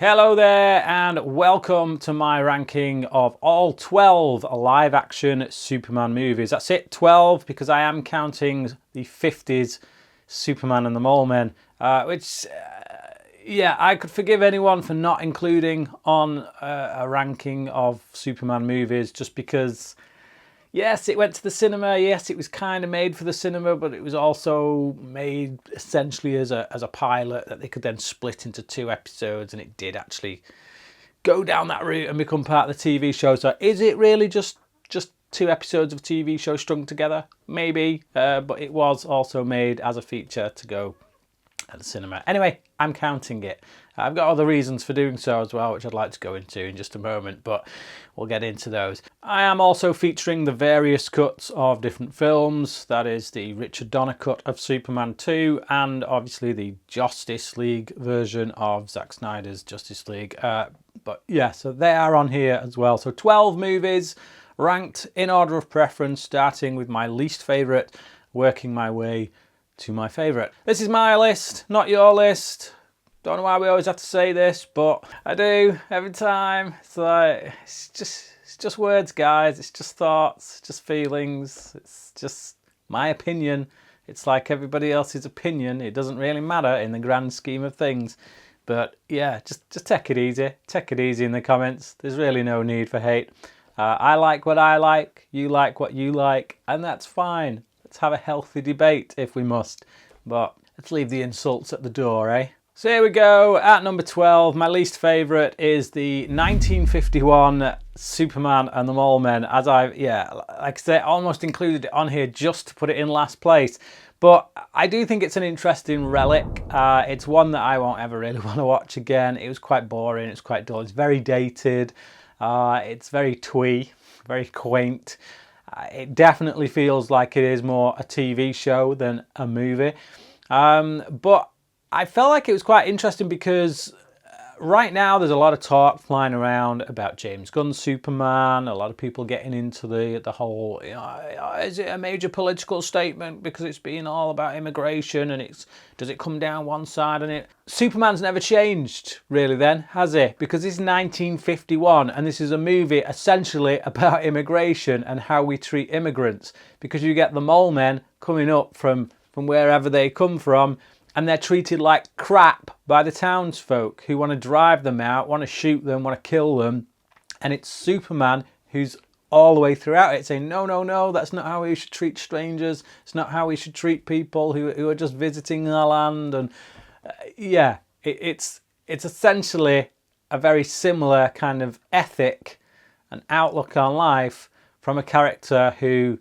Hello there and welcome to my ranking of all 12 live action Superman movies. That's it, 12, because I am counting the 50s Superman and the Mole Men, which I could forgive anyone for not including on a ranking of Superman movies just because, yes, it went to the cinema. Yes, it was kind of made for the cinema, but it was also made essentially as a pilot that they could then split into 2 episodes, and it did actually go down that route and become part of the TV show. So is it really just 2 episodes of TV show strung together? Maybe, but it was also made as a feature to go at the cinema. Anyway, I'm counting it. I've got other reasons for doing so as well, which I'd like to go into in just a moment, but we'll get into those. I am also featuring the various cuts of different films. That is the Richard Donner cut of Superman 2 and obviously the Justice League version of Zack Snyder's Justice League. But yeah, so they are on here as well. So 12 movies ranked in order of preference, starting with my least favourite, working my way to my favourite. This is my list, not your list. Don't know why we always have to say this, but I do every time. It's like, it's just words, guys. It's just thoughts, just feelings. It's just my opinion. It's like everybody else's opinion. It doesn't really matter in the grand scheme of things. But yeah, just take it easy. Take it easy in the comments. There's really no need for hate. I like what I like. You like what you like, and that's fine. Let's have a healthy debate if we must. But let's leave the insults at the door, eh? So here we go, at number 12, my least favourite is the 1951 Superman and the Mole Men. As like I say, I almost included it on here just to put it in last place. But I do think it's an interesting relic. It's one that I won't ever really want to watch again. It was quite boring, it's quite dull, it's very dated, it's very twee, very quaint. It definitely feels like it is more a TV show than a movie. But I felt like it was quite interesting because right now there's a lot of talk flying around about James Gunn's Superman. A lot of people getting into the whole, is it a major political statement because it's been all about immigration and does it come down one side and it... Superman's never changed really then, has he? Because it's 1951 and this is a movie essentially about immigration and how we treat immigrants, because you get the mole men coming up from wherever they come from, and they're treated like crap by the townsfolk who want to drive them out, want to shoot them, want to kill them. And it's Superman who's all the way throughout it saying, no, that's not how we should treat strangers. It's not how we should treat people who are just visiting our land. And it's essentially a very similar kind of ethic and outlook on life from a character who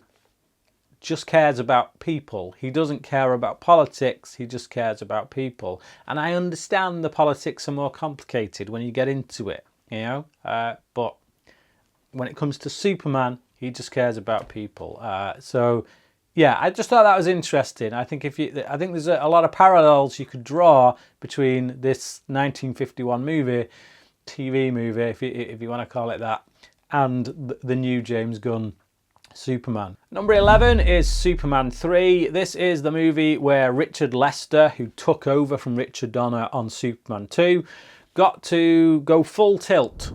just cares about people. He doesn't care about politics, he just cares about people. And I understand the politics are more complicated when you get into it, but when it comes to Superman, he just cares about people. So yeah, I just thought that was interesting. I think there's a lot of parallels you could draw between this 1951 movie, TV movie, if you want to call it that, and the new James Gunn Superman. Number 11 is Superman 3. This is the movie where Richard Lester, who took over from Richard Donner on Superman 2, got to go full tilt.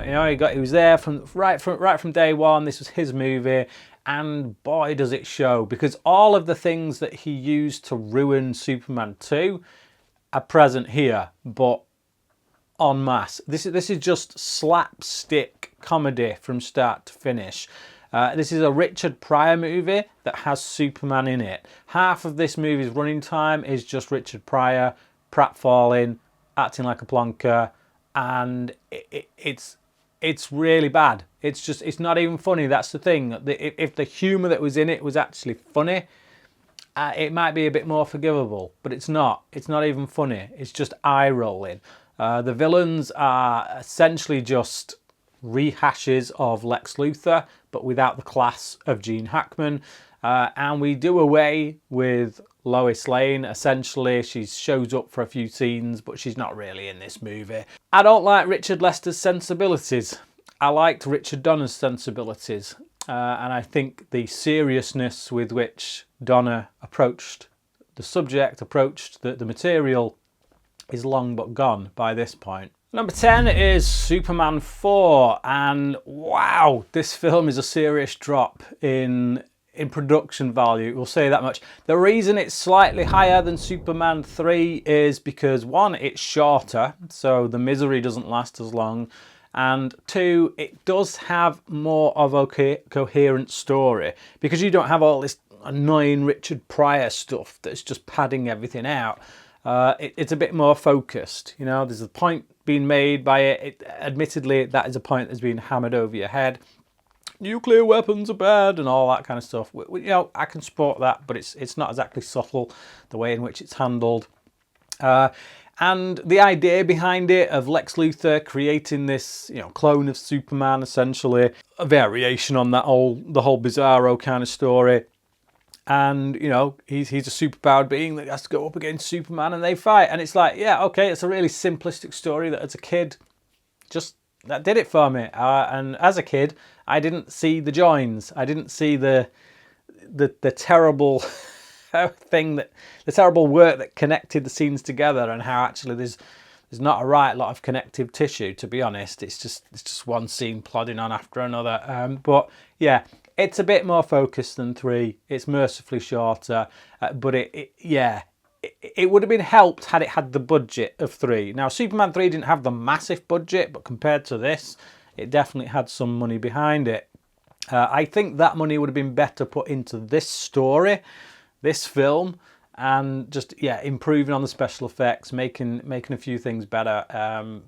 He was there from right from day one. This was his movie, and boy does it show, because all of the things that he used to ruin Superman 2 are present here, but en masse. This is just slapstick comedy from start to finish. This is a Richard Pryor movie that has Superman in it. Half of this movie's running time is just Richard Pryor pratfalling, acting like a plonker, and it's really bad. It's not even funny. That's the thing. If the humour that was in it was actually funny, it might be a bit more forgivable, but it's not. It's not even funny. It's just eye-rolling. The villains are essentially just rehashes of Lex Luthor, but without the class of Gene Hackman. And we do away with Lois Lane. Essentially, she shows up for a few scenes, but she's not really in this movie. I don't like Richard Lester's sensibilities. I liked Richard Donner's sensibilities. And I think the seriousness with which Donner approached the subject, approached the material, is long but gone by this point. Number 10 is Superman 4, and wow, this film is a serious drop in production value, we'll say that much. The reason it's slightly higher than Superman 3 is because, one, it's shorter, so the misery doesn't last as long, and two, it does have more of a coherent story, because you don't have all this annoying Richard Pryor stuff that's just padding everything out. It's a bit more focused, you know, there's a point being made by it. Admittedly, that is a point that's been hammered over your head. Nuclear weapons are bad and all that kind of stuff. You know, I can support that, but it's not exactly subtle, the way in which it's handled. And the idea behind it of Lex Luthor creating this, you know, clone of Superman, essentially, a variation on that the whole Bizarro kind of story. And, you know, he's a superpowered being that has to go up against Superman and they fight. And it's like, yeah, okay, it's a really simplistic story that as a kid, just that did it for me. And as a kid, I didn't see the joins. I didn't see the terrible thing the terrible work that connected the scenes together, and how actually there's not a right lot of connective tissue, to be honest. It's just one scene plodding on after another. But yeah, it's a bit more focused than 3. It's mercifully shorter, but it would have been helped had it had the budget of 3. Now, Superman 3 didn't have the massive budget, but compared to this, it definitely had some money behind it. I think that money would have been better put into this story, this film, and just, yeah, improving on the special effects, making a few things better.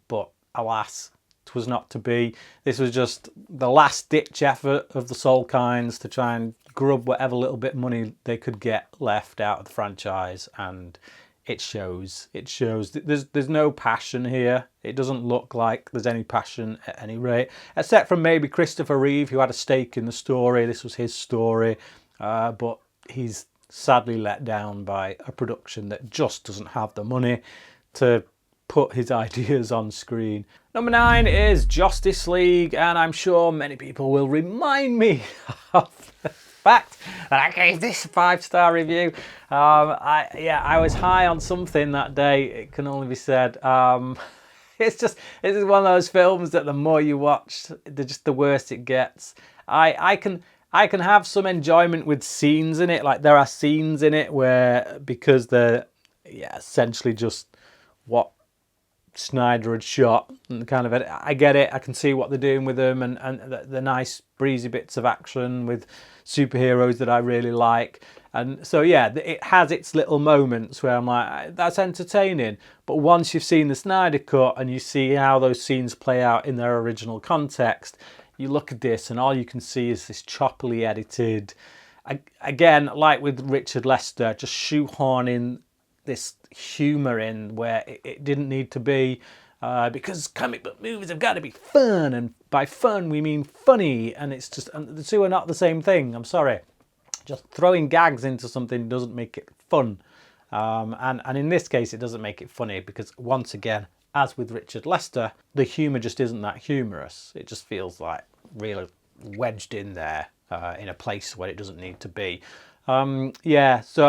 But alas, it was not to be. This was just the last ditch effort of the Soul Kinds to try and grub whatever little bit money they could get left out of the franchise, and it shows. It shows. There's no passion here. It doesn't look like there's any passion at any rate, except from maybe Christopher Reeve, who had a stake in the story. This was his story, but he's sadly let down by a production that just doesn't have the money to put his ideas on screen. Number 9 is Justice League, and I'm sure many people will remind me of the fact that I gave this a 5-star review. I was high on something that day, it can only be said. This is one of those films that the more you watch, the worse it gets. I can have some enjoyment with scenes in it, like there are scenes in it where, because they're essentially just what Snyder had shot, and kind of, I get it, I can see what they're doing with them, and the nice breezy bits of action with superheroes that I really like. And so yeah, it has its little moments where I'm like, that's entertaining. But once you've seen the Snyder cut and you see how those scenes play out in their original context, you look at this and all you can see is this choppily edited, again, like with Richard Lester, just shoehorning this humour in where it didn't need to be, because comic book movies have got to be fun, and by fun we mean funny, and it's just, and the two are not the same thing. I'm sorry, just throwing gags into something doesn't make it fun, and in this case it doesn't make it funny, because once again, as with Richard Lester, the humour just isn't that humorous. It just feels like really wedged in there in a place where it doesn't need to be. So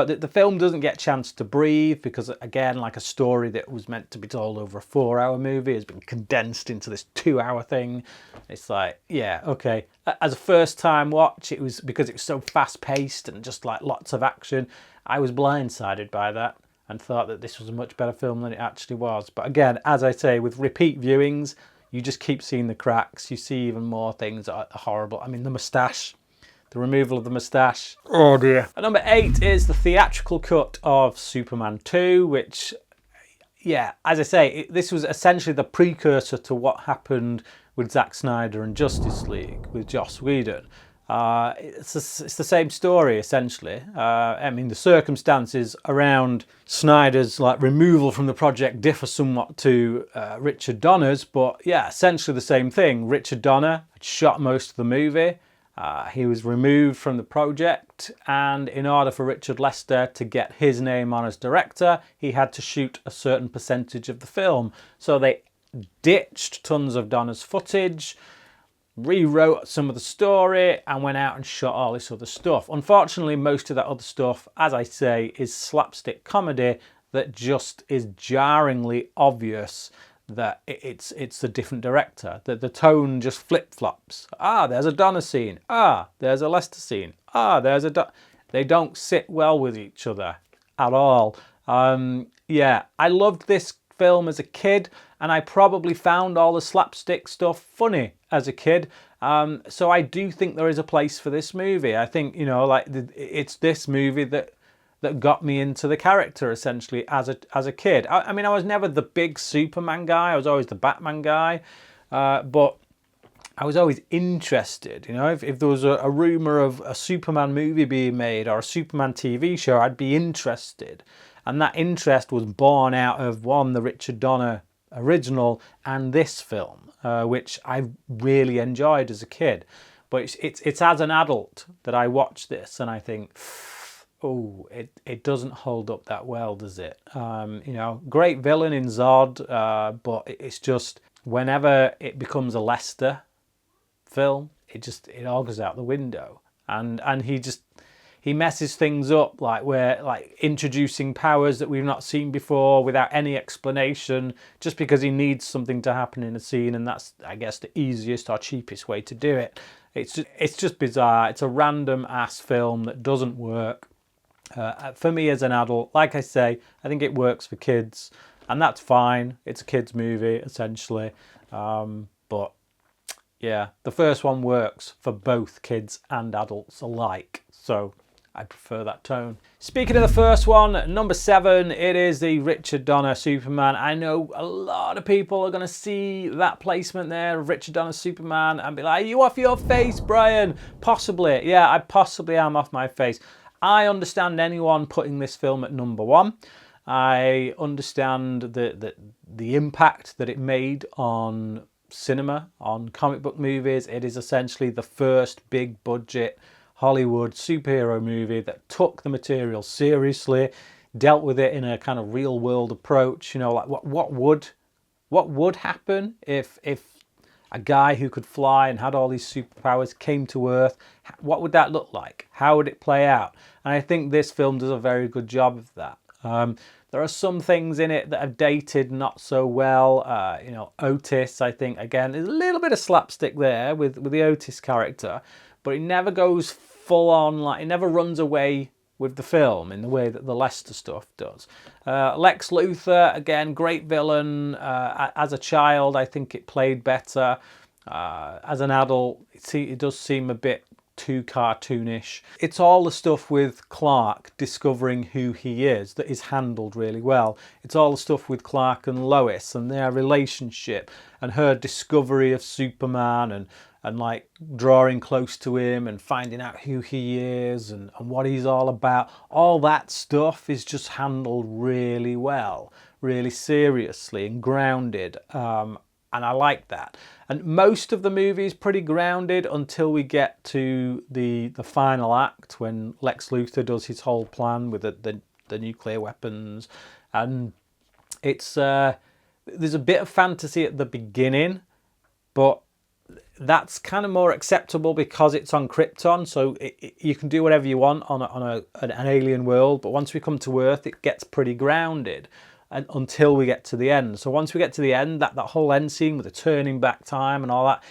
the film doesn't get a chance to breathe, because again, like a story that was meant to be told over a 4-hour movie has been condensed into this 2-hour thing. It's like, yeah, okay. As a first time watch, it was, because it was so fast paced and just like lots of action, I was blindsided by that and thought that this was a much better film than it actually was. But again, as I say, with repeat viewings, you just keep seeing the cracks. You see even more things that are horrible. I mean, the moustache. The removal of the moustache. Oh dear. And number 8 is the theatrical cut of Superman 2, which, yeah, as I say, this was essentially the precursor to what happened with Zack Snyder and Justice League with Joss Whedon. It's the same story, essentially. I mean, the circumstances around Snyder's removal from the project differ somewhat to Richard Donner's, but yeah, essentially the same thing. Richard Donner had shot most of the movie. He was removed from the project, and in order for Richard Lester to get his name on as director, he had to shoot a certain percentage of the film. So they ditched tons of Donner's footage, rewrote some of the story, and went out and shot all this other stuff. Unfortunately, most of that other stuff, as I say, is slapstick comedy that just is jarringly obvious that it's a different director, that the tone just flip-flops. There's a Donner scene. There's a Lester scene. There's a they don't sit well with each other at all. Yeah, I loved this film as a kid, and I probably found all the slapstick stuff funny as a kid. So I do think there is a place for this movie. I think, you know, like it's this movie that got me into the character essentially as a kid. I mean, I was never the big Superman guy. I was always the Batman guy, but I was always interested. You know, if there was a rumor of a Superman movie being made or a Superman TV show, I'd be interested. And that interest was born out of the Richard Donner original and this film, which I really enjoyed as a kid. But it's as an adult that I watch this and I think, oh, it doesn't hold up that well, does it? You know, great villain in Zod, but it's just whenever it becomes a Lester film, it all goes out the window, and he messes things up, like introducing powers that we've not seen before without any explanation, just because he needs something to happen in a scene, and that's, I guess, the easiest or cheapest way to do it. It's just bizarre. It's a random ass film that doesn't work. For me as an adult, like I say, I think it works for kids, and that's fine. It's a kids movie essentially, but yeah, the first one works for both kids and adults alike, so I prefer that tone. Speaking of the first one, number 7, it is the Richard Donner Superman. I know a lot of people are going to see that placement there of Richard Donner Superman and be like, "Are you off your face, Brian?" Possibly, yeah, I possibly am off my face. I understand anyone putting this film at number 1. I understand the impact that it made on cinema, on comic book movies. It is essentially the first big budget Hollywood superhero movie that took the material seriously, dealt with it in a kind of real world approach. You know, like what would happen if a guy who could fly and had all these superpowers came to Earth? What would that look like? How would it play out? And I think this film does a very good job of that. There are some things in it that are dated not so well. You know, Otis, I think, again, there's a little bit of slapstick there with the Otis character, but it never goes full on, like, it never runs away with the film in the way that the Lester stuff does. Lex Luthor, again, great villain. As a child, I think it played better. As an adult, it does seem a bit too cartoonish. It's all the stuff with Clark discovering who he is that is handled really well. It's all the stuff with Clark and Lois and their relationship and her discovery of Superman and like drawing close to him and finding out who he is and what he's all about. All that stuff is just handled really well, really seriously and grounded. And I like that. And most of the movie is pretty grounded until we get to the final act when Lex Luthor does his whole plan with the nuclear weapons. And it's there's a bit of fantasy at the beginning, but that's kind of more acceptable because it's on Krypton, so you can do whatever you want on an alien world. But once we come to Earth, it gets pretty grounded. And until we get to the end. So once we get to the end, that whole end scene with the turning back time and all that,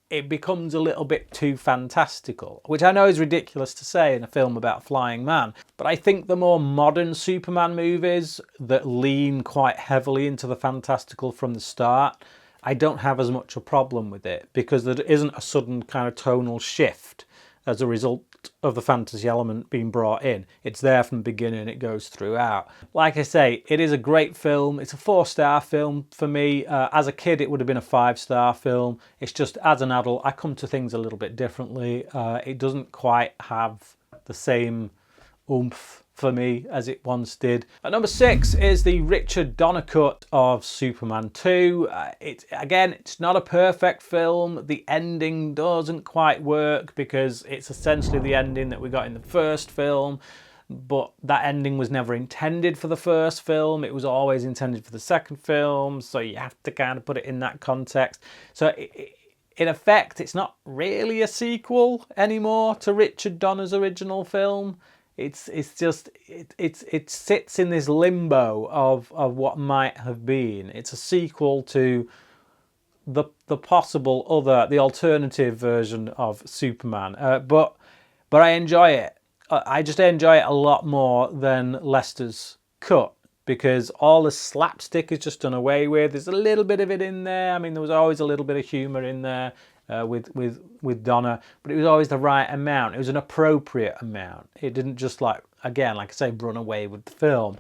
it becomes a little bit too fantastical, which I know is ridiculous to say in a film about a flying man. But I think the more modern Superman movies that lean quite heavily into the fantastical from the start, I don't have as much a problem with it because there isn't a sudden kind of tonal shift as a result of the fantasy element being brought in. It's there from the beginning, it goes throughout. Like I say, it is a great film. It's a 4-star film for me. As a kid, it would have been a 5-star film. It's just, as an adult, I come to things a little bit differently. It doesn't quite have the same oomph for me as it once did. At number 6 is the Richard Donner cut of Superman 2. It's not a perfect film. The ending doesn't quite work because it's essentially the ending that we got in the first film, but that ending was never intended for the first film. It was always intended for the second film, so you have to kind of put it in that context. So in effect, it's not really a sequel anymore to Richard Donner's original film. It sits in this limbo of what might have been. It's a sequel to the possible the alternative version of Superman, but I enjoy it. I just enjoy it a lot more than Lester's cut, because all the slapstick is just done away with. There's a little bit of it in there. I mean, there was always a little bit of humour in there with Donna, but it was always the right amount. It was an appropriate amount. It didn't just, like I say, run away with the film.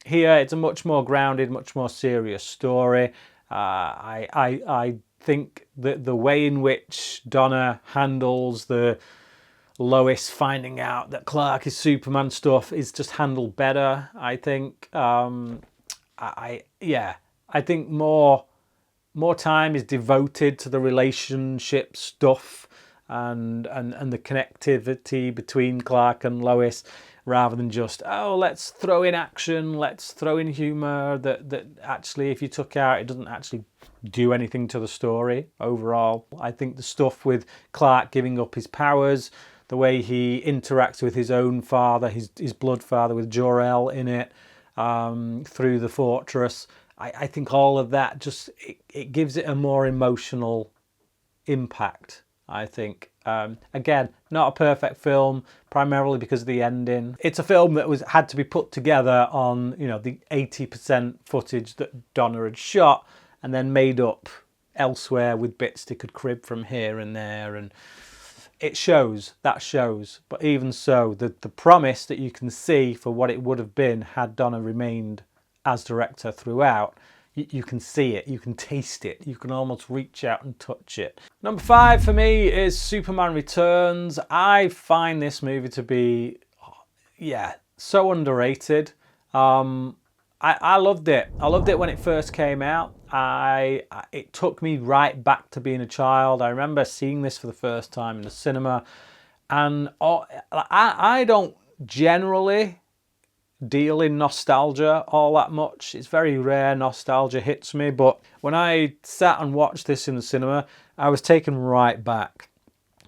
Here, it's a much more grounded, much more serious story. I think that the way in which Donna handles the Lois finding out that Clark is Superman stuff is just handled better, I think. I think more time is devoted to the relationship stuff and the connectivity between Clark and Lois, rather than just, oh, let's throw in action, let's throw in humour that actually, if you took out, it doesn't actually do anything to the story overall. I think the stuff with Clark giving up his powers, the way he interacts with his own father, his blood father, with Jor-El in it, through the fortress, I think all of that just, it gives it a more emotional impact, I think. Again, not a perfect film, primarily because of the ending. It's a film that had to be put together on, the 80% footage that Donna had shot, and then made up elsewhere with bits they could crib from here and there, and it shows. But even so, the promise that you can see for what it would have been had Donna remained as director throughout, you can see it, you can taste it, you can almost reach out and touch it. Number 5 for me is Superman Returns. I find this movie to be, so underrated. I loved it. I loved it when it first came out. It took me right back to being a child. I remember seeing this for the first time in the cinema, and I don't generally deal in nostalgia all that much. It's very rare nostalgia hits me, but when I sat and watched this in the cinema, I was taken right back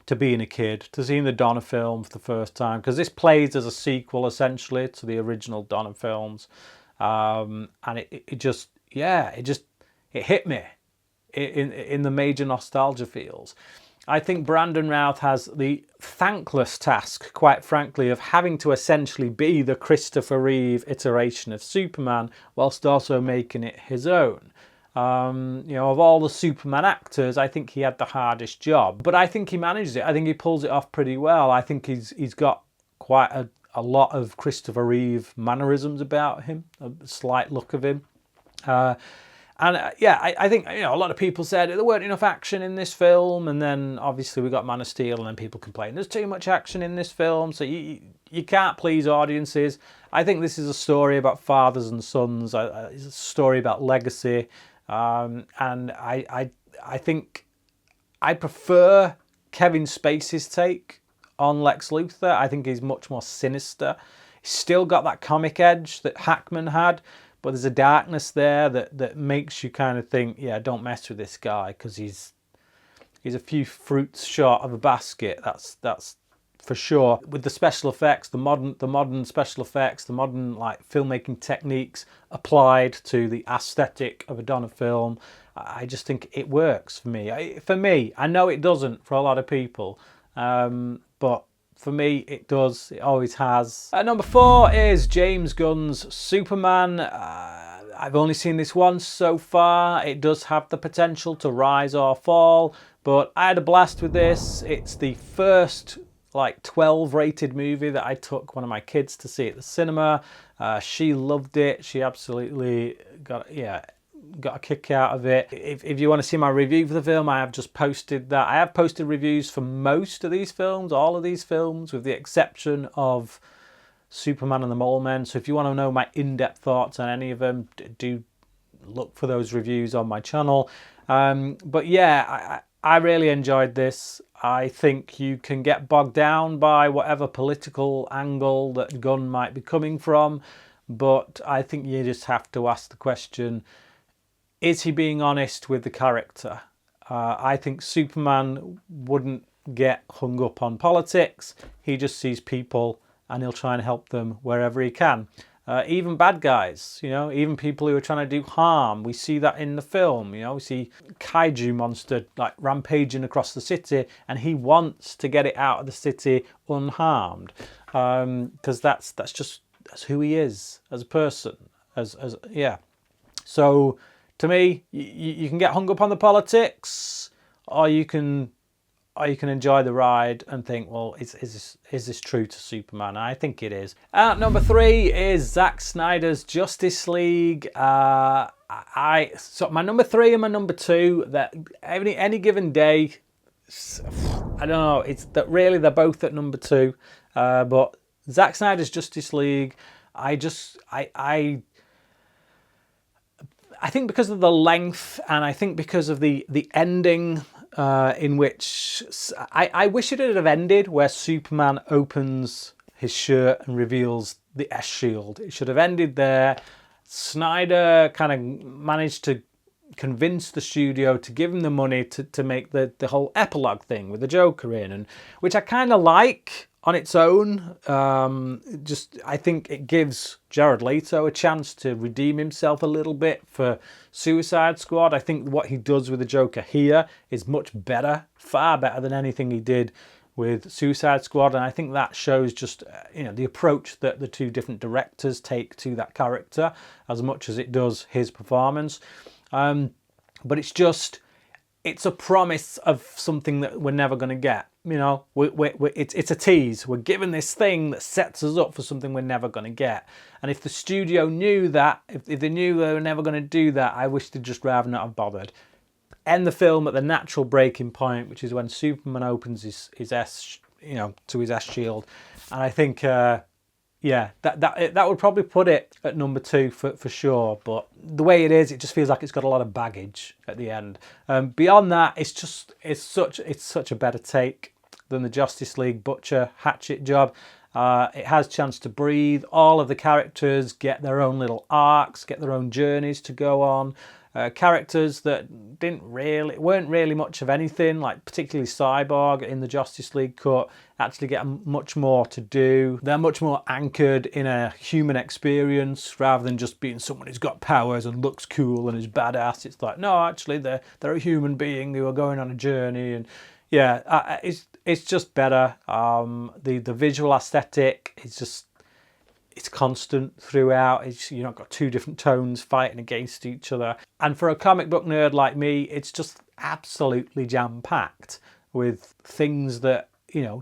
to being a kid, to seeing the Donna film for the first time, because this plays as a sequel essentially to the original Donna films, and it hit me in the major nostalgia feels. I think Brandon Routh has the thankless task, quite frankly, of having to essentially be the Christopher Reeve iteration of Superman, whilst also making it his own. Of all the Superman actors, I think he had the hardest job, but I think he manages it. I think he pulls it off pretty well. I think he's got quite a lot of Christopher Reeve mannerisms about him, a slight look of him. I think, a lot of people said there weren't enough action in this film, and then obviously we got Man of Steel, and then people complain there's too much action in this film, so you can't please audiences. I think this is a story about fathers and sons. It's a story about legacy, and I think I prefer Kevin Spacey's take on Lex Luthor. I think he's much more sinister. He's still got that comic edge that Hackman had, but there's a darkness there that makes you kind of think, don't mess with this guy, because he's a few fruits short of a basket. That's for sure. With the special effects, the modern special effects, the modern filmmaking techniques applied to the aesthetic of a Donna film, I just think it works for me. I know it doesn't for a lot of people, but for me, it does. It always has. Number 4 is James Gunn's Superman. I've only seen this once so far. It does have the potential to rise or fall, but I had a blast with this. It's the first 12 rated movie that I took one of my kids to see at the cinema. She loved it. She absolutely got a kick out of it. If you want to see my review for the film, I have just posted that. I have posted reviews for most of these films, all of these films, with the exception of Superman and the Mole Men. So if you want to know my in-depth thoughts on any of them, do look for those reviews on my channel. But yeah, I really enjoyed this. I think you can get bogged down by whatever political angle that Gunn might be coming from, but I think you just have to ask the question, is he being honest with the character? I think Superman wouldn't get hung up on politics. He just sees people and he'll try and help them wherever he can. Even bad guys, you know, even people who are trying to do harm. We see that in the film, you know, we see kaiju monster like rampaging across the city, and he wants to get it out of the city unharmed, because that's who he is as a person, yeah. So to me, you can get hung up on the politics, or you can enjoy the ride and think, well, is this true to Superman? I think it is. Number 3 is Zack Snyder's Justice League. So my number 3 and my number 2, that any given day, I don't know, it's that really they're both at number 2. But Zack Snyder's Justice League, I think because of the length, and I think because of the ending, in which I wish it would have ended where Superman opens his shirt and reveals the S shield. It should have ended there. Snyder kind of managed to convince the studio to give him the money to make the whole epilogue thing with the Joker in, and which I kind of like on its own. I think it gives Jared Leto a chance to redeem himself a little bit for Suicide Squad. I think what he does with the Joker here is much better, far better than anything he did with Suicide Squad, and I think that shows just the approach that the two different directors take to that character as much as it does his performance. But it's a promise of something that we're never going to get. You know, it's a tease. We're given this thing that sets us up for something we're never going to get. And if the studio knew that, if they knew they were never going to do that, I wish they'd just rather not have bothered. End the film at the natural breaking point, which is when Superman opens his S, to his S shield. And I think, that would probably put it at number 2 for sure. But the way it is, it just feels like it's got a lot of baggage at the end. Beyond that, it's such a better take than the Justice League Butcher Hatchet job. It has a chance to breathe. All of the characters get their own little arcs, get their own journeys to go on. Characters that weren't really much of anything, like particularly Cyborg in the Justice League cut, actually get much more to do. They're much more anchored in a human experience rather than just being someone who's got powers and looks cool and is badass. It's like, no, actually they're a human being who are going on a journey, and it's just better. The visual aesthetic is just, it's constant throughout. You've not got two different tones fighting against each other. And for a comic book nerd like me, it's just absolutely jam-packed with things that,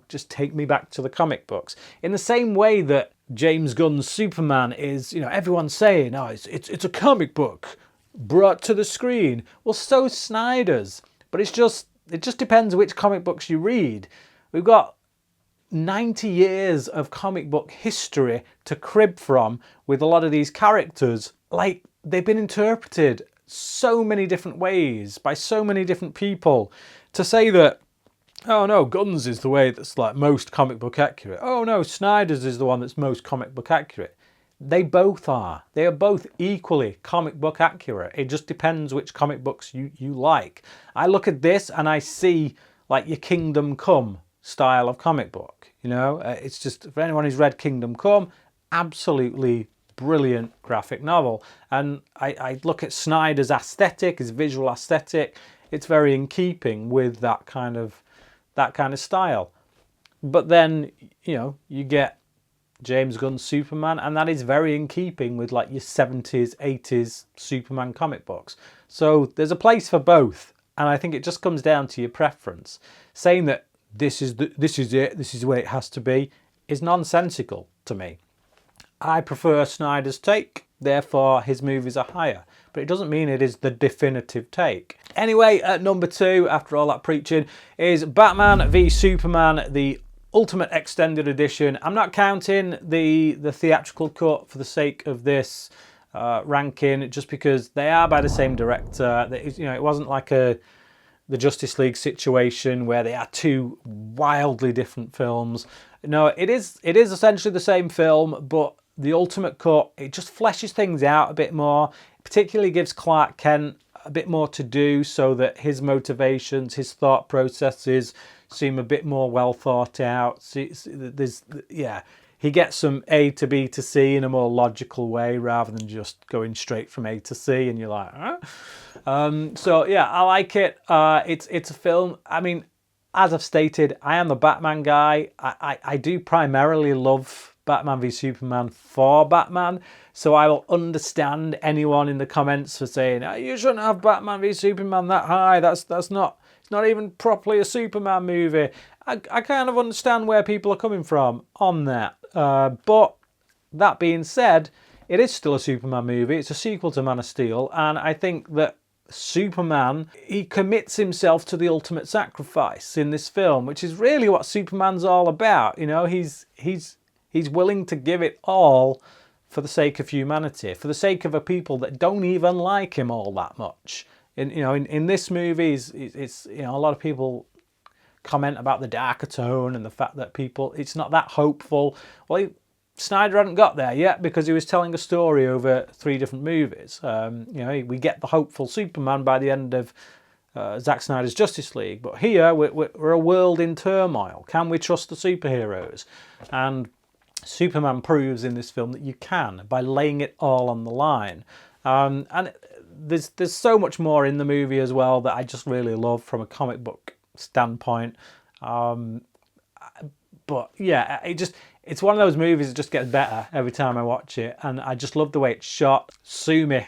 just take me back to the comic books. In the same way that James Gunn's Superman is, everyone's saying, oh, it's a comic book brought to the screen. Well, so's Snyder's. But it just depends which comic books you read. We've got 90 years of comic book history to crib from with a lot of these characters. Like, they've been interpreted so many different ways by so many different people. To say that, oh no, Gunn's is the way that's like most comic book accurate. Oh no, Snyder's is the one that's most comic book accurate. They both are. They are both equally comic book accurate. It just depends which comic books you like. I look at this and I see like your Kingdom Come style of comic book. It's just, for anyone who's read Kingdom Come, absolutely brilliant graphic novel. And I look at Snyder's aesthetic, his visual aesthetic. It's very in keeping with that kind of style. But then, you get James Gunn's Superman, and that is very in keeping with like your 70s, 80s Superman comic books. So there's a place for both, and I think it just comes down to your preference. Saying that this is it, this is the way it has to be, is nonsensical to me. I prefer Snyder's take, therefore his movies are higher. But it doesn't mean it is the definitive take. Anyway, at number 2, after all that preaching, is Batman v Superman, the Ultimate Extended Edition. I'm not counting the theatrical cut for the sake of this ranking, just because they are by the same director. It wasn't like the Justice League situation where they are two wildly different films. No, it is essentially the same film, but the Ultimate Cut, it just fleshes things out a bit more. It particularly gives Clark Kent a bit more to do so that his motivations, his thought processes seem a bit more well thought out. he gets some A to B to C in a more logical way rather than just going straight from A to C, and you're like, huh? So yeah, I like it. It's a film. I mean, as I've stated, I am the Batman guy. I do primarily love Batman v Superman for Batman, so I will understand anyone in the comments for saying, oh, you shouldn't have Batman v Superman that high. That's not, it's not even properly a Superman movie. I kind of understand where people are coming from on that. But that being said, it is still a Superman movie. It's a sequel to Man of Steel, and I think that Superman, he commits himself to the ultimate sacrifice in this film, which is really what Superman's all about. You know, he's willing to give it all for the sake of humanity, for the sake of a people that don't even like him all that much. In this movie, it's a lot of people comment about the darker tone and the fact that it's not that hopeful. Well, Snyder hadn't got there yet because he was telling a story over 3 different movies. We get the hopeful Superman by the end of Zack Snyder's Justice League, but here we're a world in turmoil. Can we trust the superheroes? And Superman proves in this film that you can by laying it all on the line. And there's so much more in the movie as well that I just really love from a comic book standpoint. But yeah, it's one of those movies that just gets better every time I watch it, and I just love the way it's shot. Sue me.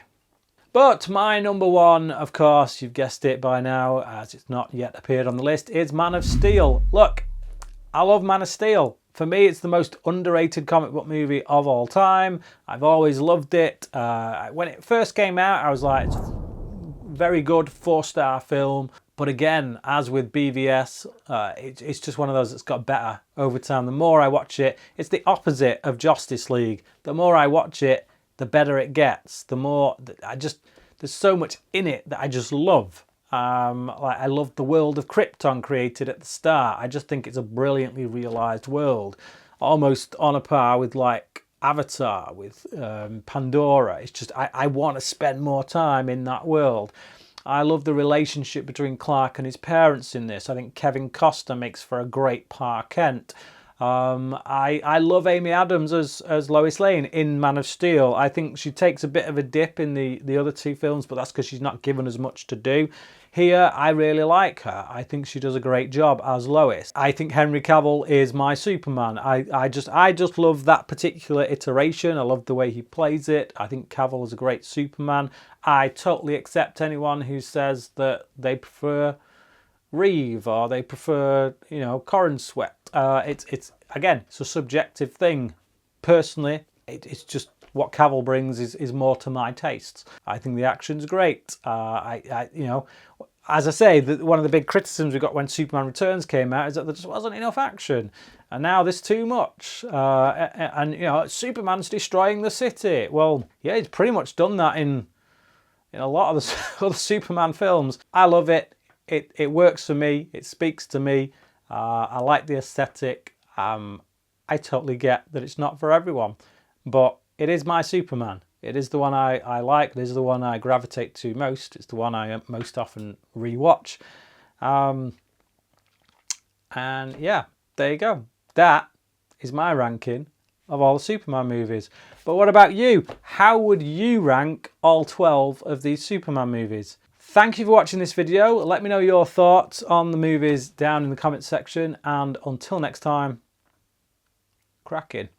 But my number one, of course, you've guessed it by now, as it's not yet appeared on the list, is Man of Steel. Look, I love Man of Steel. For me, it's the most underrated comic book movie of all time. I've always loved it. When it first came out, I was like, it's a very good 4-star film. But again, as with BVS, it's just one of those that's got better over time. The more I watch it, it's the opposite of Justice League. The more I watch it, the better it gets. The more there's so much in it that I just love. I love the world of Krypton created at the start. I just think it's a brilliantly realised world, almost on a par with like Avatar, with Pandora. It's just I want to spend more time in that world. I love the relationship between Clark and his parents in this. I think Kevin Costner makes for a great Pa Kent. I love Amy Adams as Lois Lane in Man of Steel. I think she takes a bit of a dip in the other 2 films, but that's because she's not given as much to do. Here, I really like her. I think she does a great job as Lois. I think Henry Cavill is my Superman. I just love that particular iteration. I love the way he plays it. I think Cavill is a great Superman. I totally accept anyone who says that they prefer Reeve or they prefer, Corrin Sweat. It's again, it's a subjective thing. Personally, it's just what Cavill brings is more to my tastes. I think the action's great. As I say, one of the big criticisms we got when Superman Returns came out is that there just wasn't enough action, and now there's too much. Superman's destroying the city. Well, yeah, he's pretty much done that in a lot of the other Superman films. I love it. It works for me. It speaks to me. I like the aesthetic. I totally get that it's not for everyone, but it is my Superman. It is the one I like. It is the one I gravitate to most. It's the one I most often rewatch. And yeah, there you go. That is my ranking of all the Superman movies. But what about you? How would you rank all 12 of these Superman movies? Thank you for watching this video. Let me know your thoughts on the movies down in the comments section. And until next time, cracking.